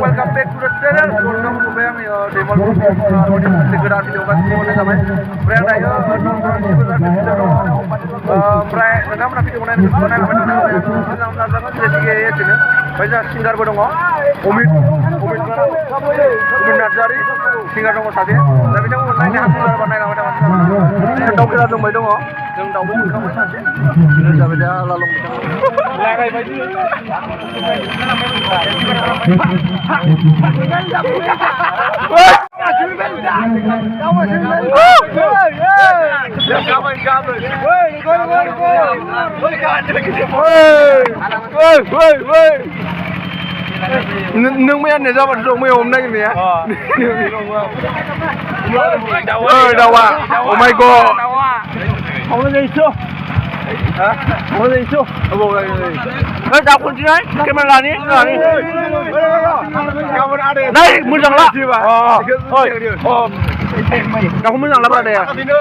Welcome back to the channel. Welcome to Dinisw. Segera video kasih mulai sampai. Brand ayo Onnanwi Shivaratri. Nggak mana video mana ini. Baca singer bodo Omid Nazari singer dong saja. Tapi jangan naik hati mana yang tahu kita dong bayi dong. Yang tahu kamu saja. Kita baca lalu. Lagai bayi. Nung mấy anh này sao mà rụng mấy hôm nay cái này á? Đâu à? Oh my god! Không có gì chưa? Hả? Không có gì chưa? Ê, đọc con chứ đấy? Cái mà là đi, đây, muốn rằng là thôi, đọc không muốn rằng là bao đây à? Hả? Video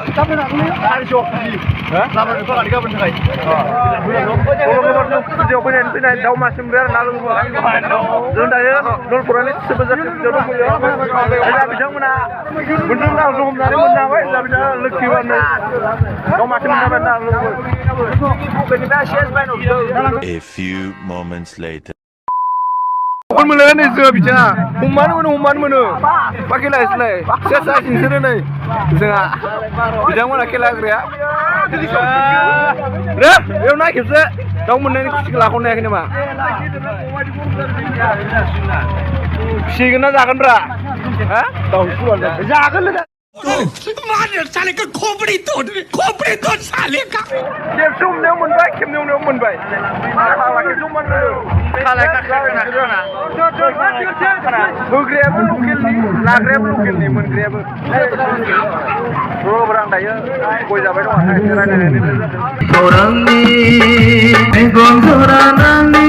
ini Dao Mwnbai Shivaratri lalu dan saya non Qurani sebesar jodoh mulia. Saya bisa mana? Benar langsung dari mana? Saya bisa lekiwan. Dao Mwnbai Shivaratri lalu. A few moments later. Kon mulai ni saya bicara. Human mana? Pakai lah selai. Saya sincere ni. Saya bicara mana kelak dia? Dah, yang naik kita. Dao Mwnbai sekolah kau naik ni mah. Siapa nak bra? Hah? Tahu sekolah. Jangan lah. Mana saling ke komplit tu saling kak. Kem Mwnbai. Kalau kita mana? Kalau kita mana? Grab lokal ni, grab lokal ni, grab. Bro berang daya, kau jadi dong. Orang ni, engkau orang ni.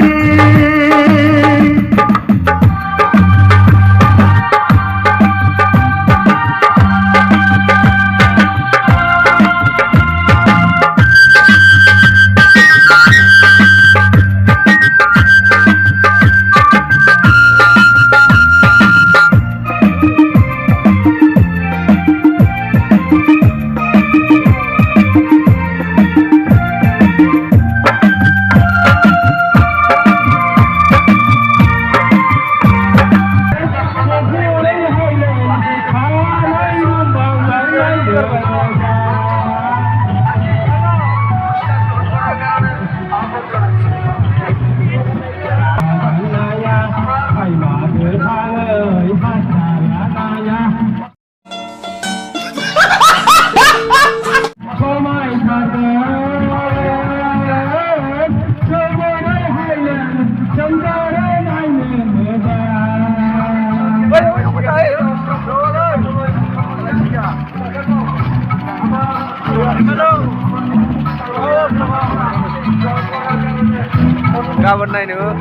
Kawan này nữa.